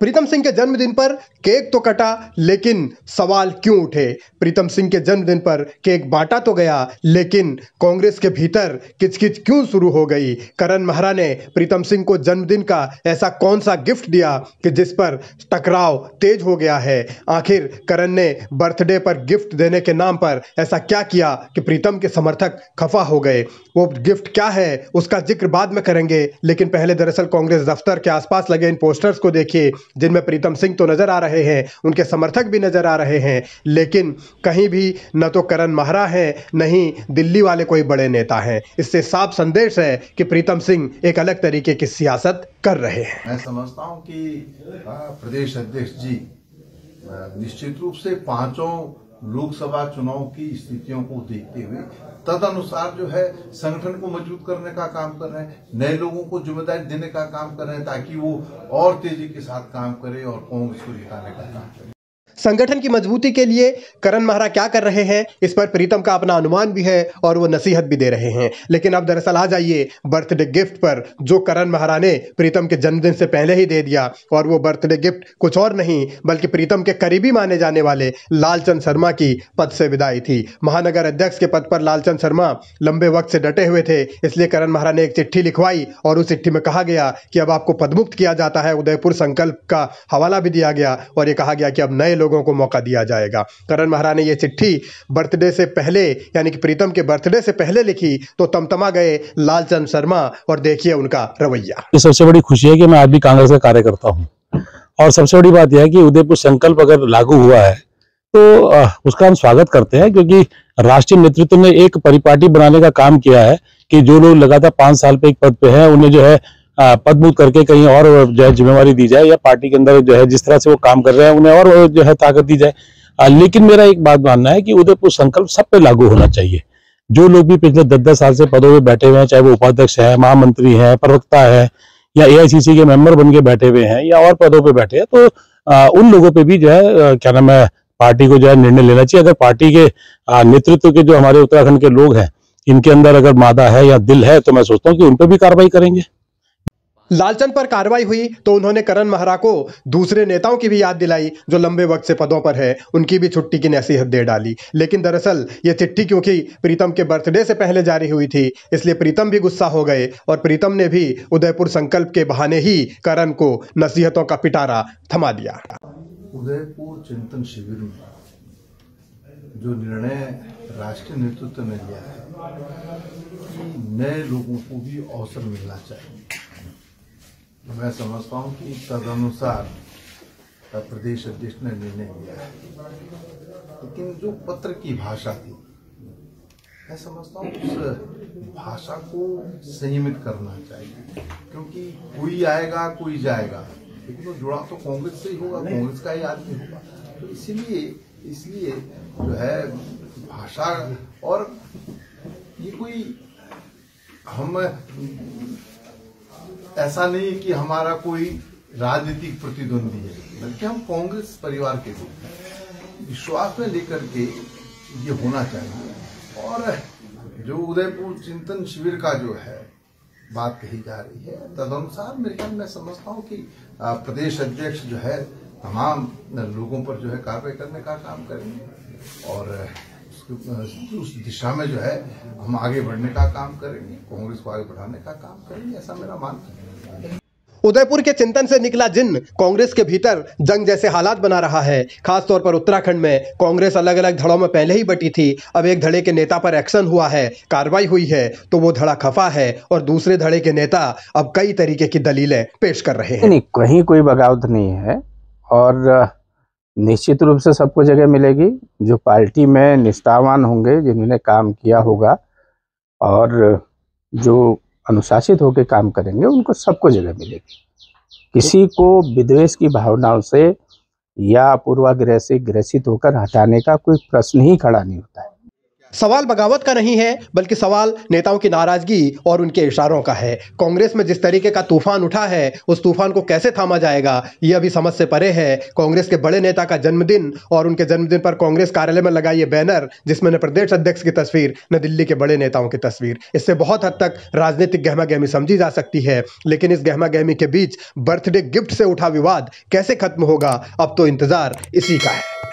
प्रीतम सिंह के जन्मदिन पर केक तो कटा, लेकिन सवाल क्यों उठे। प्रीतम सिंह के जन्मदिन पर केक बांटा तो गया, लेकिन कांग्रेस के भीतर किचकिच क्यों शुरू हो गई। करण महरा ने प्रीतम सिंह को जन्मदिन का ऐसा कौन सा गिफ्ट दिया कि जिस पर टकराव तेज हो गया है। आखिर करण ने बर्थडे पर गिफ्ट देने के नाम पर ऐसा क्या किया कि प्रीतम के समर्थक खफा हो गए। वो गिफ्ट क्या है उसका जिक्र बाद में करेंगे, लेकिन पहले दरअसल कांग्रेस दफ्तर के आसपास लगे इन पोस्टर्स को देखिए, जिनमें प्रीतम सिंह तो नजर आ रहे हैं, उनके समर्थक भी नजर आ रहे हैं, लेकिन कहीं भी न तो करण महरा है, न ही दिल्ली वाले कोई बड़े नेता हैं। इससे साफ संदेश है कि प्रीतम सिंह एक अलग तरीके की सियासत कर रहे हैं। मैं समझता हूं कि प्रदेश अध्यक्ष जी निश्चित रूप से पांचों लोकसभा चुनाव की स्थितियों को देखते हुए तदनुसार जो है संगठन को मजबूत करने का काम कर रहे हैं, नए लोगों को जिम्मेदारी देने का काम कर रहे हैं, ताकि वो और तेजी के साथ काम करे और कांग्रेस को जिताने का काम करे। संगठन की मजबूती के लिए करण महरा क्या कर रहे हैं, इस पर प्रीतम का अपना अनुमान भी है और वो नसीहत भी दे रहे हैं। लेकिन अब दरअसल आ जाइए बर्थडे गिफ्ट पर, जो करण महरा ने प्रीतम के जन्मदिन से पहले ही दे दिया। और वो बर्थडे गिफ्ट कुछ और नहीं बल्कि प्रीतम के करीबी माने जाने वाले लालचंद शर्मा की पद से विदाई थी। महानगर अध्यक्ष के पद पर लालचंद शर्मा लंबे वक्त से डटे हुए थे, इसलिए करण महरा ने एक चिट्ठी लिखवाई और उस चिट्ठी में कहा गया कि अब आपको पदमुक्त किया जाता है। उदयपुर संकल्प का हवाला भी दिया गया और ये कहा गया कि अब नए लोगों को मौका दिया जाएगा। करण महरा ने यह चिट्ठी बर्थडे से पहले, यानी कि प्रीतम के बर्थडे से पहले लिखी तो तमतमा गए लालचंद शर्मा, और देखिए उनका रवैया। ये सबसे बड़ी खुशी है कि मैं आज भी कांग्रेस का कार्यकर्ता हूं, और सबसे बड़ी बात यह है कि उदयपुर संकल्प अगर लागू हुआ है तो उसका हम स्वागत करते हैं, क्योंकि राष्ट्रीय नेतृत्व ने एक परिपाटी बनाने का काम किया है कि जो लोग लगातार 5 साल पे एक पद पे है उन्हें जो है पदमुक्त करके कहीं और जो है जिम्मेवारी दी जाए, या पार्टी के अंदर जो है जिस तरह से वो काम कर रहे हैं उन्हें और जो है ताकत दी जाए। लेकिन मेरा एक बात मानना है कि उदयपुर संकल्प सब पे लागू होना चाहिए। जो लोग भी पिछले 10-10 साल से पदों पे बैठे हुए हैं, चाहे वो उपाध्यक्ष है, महामंत्री है, प्रवक्ता है, या AICC के मेंबर बन के बैठे हुए हैं, या और पदों पे बैठे हैं, तो उन लोगों पे भी जो है क्या नाम है पार्टी को जो है निर्णय लेना चाहिए। अगर पार्टी के नेतृत्व के जो हमारे उत्तराखंड के लोग हैं, इनके अंदर अगर मादा है या दिल है, तो मैं सोचता हूँ कि उन पर भी कार्रवाई करेंगे। लालचंद पर कार्रवाई हुई तो उन्होंने करण महरा को दूसरे नेताओं की भी याद दिलाई जो लंबे वक्त से पदों पर है, उनकी भी छुट्टी की नसीहत दे डाली। लेकिन दरअसल ये चिट्ठी क्योंकि प्रीतम के बर्थडे से पहले जारी हुई थी, इसलिए प्रीतम भी गुस्सा हो गए और प्रीतम ने भी उदयपुर संकल्प के बहाने ही करण को नसीहतों का पिटारा थमा दिया। उदयपुर चिंतन शिविर में जो निर्णय राष्ट्रीय नेतृत्व ने लिया है कि नए लोगों को भी अवसर मिलना चाहिए, मैं समझता हूं कि तदनुसार प्रदेश अध्यक्ष ने निर्णय लिया है। लेकिन जो पत्र की भाषा थी, मैं समझता हूं उस भाषा को संयमित करना चाहिए, क्योंकि कोई आएगा कोई जाएगा, लेकिन वो जुड़ा तो कांग्रेस से ही होगा, कांग्रेस का ही आदमी होगा। तो इसलिए जो है भाषा, और ये कोई हम ऐसा नहीं है कि हमारा कोई राजनीतिक प्रतिद्वंदी है, बल्कि हम कांग्रेस परिवार के लोग विश्वास में लेकर के ये होना चाहिए। और जो उदयपुर चिंतन शिविर का जो है बात कही जा रही है, तदनुसार मेरे ख्याल में समझता हूँ कि प्रदेश अध्यक्ष जो है तमाम लोगों पर जो है कार्रवाई करने का काम करेंगे, और उस दिशा में जो है हम आगे बढ़ने का काम करेंगे, कांग्रेस को आगे बढ़ाने का काम करेंगे, ऐसा मेरा मानना है। उदयपुर के चिंतन से निकला जिन कांग्रेस के भीतर जंग जैसे हालात बना रहा है। खासतौर पर उत्तराखंड में कांग्रेस अलग अलग धड़ों में पहले ही बटी थी, अब एक धड़े के नेता पर एक्शन हुआ है, कार्रवाई हुई है, तो वो धड़ा खफा है और दूसरे धड़े के नेता अब कई तरीके की दलीलें पेश कर रहे हैं। नहीं, कहीं कोई बगावत नहीं है, और निश्चित रूप से सबको जगह मिलेगी। जो पार्टी में निष्ठावान होंगे, जिन्होंने काम किया होगा और जो अनुशासित होकर काम करेंगे, उनको सबको जगह मिलेगी। किसी को विद्वेष की भावनाओं से या पूर्वाग्रह से ग्रसित होकर हटाने का कोई प्रश्न ही खड़ा नहीं होता है। सवाल बगावत का नहीं है, बल्कि सवाल नेताओं की नाराजगी और उनके इशारों का है। कांग्रेस में जिस तरीके का तूफान उठा है, उस तूफान को कैसे थामा जाएगा, यह अभी समझ से परे है। कांग्रेस के बड़े नेता का जन्मदिन और उनके जन्मदिन पर कांग्रेस कार्यालय में लगा ये बैनर, जिसमें न प्रदेश अध्यक्ष की तस्वीर न दिल्ली के बड़े नेताओं की तस्वीर, इससे बहुत हद तक राजनीतिक गहमा-गहमी समझी जा सकती है। लेकिन इस गहमा-गहमी के बीच बर्थडे गिफ्ट से उठा विवाद कैसे खत्म होगा, अब तो इंतजार इसी का है।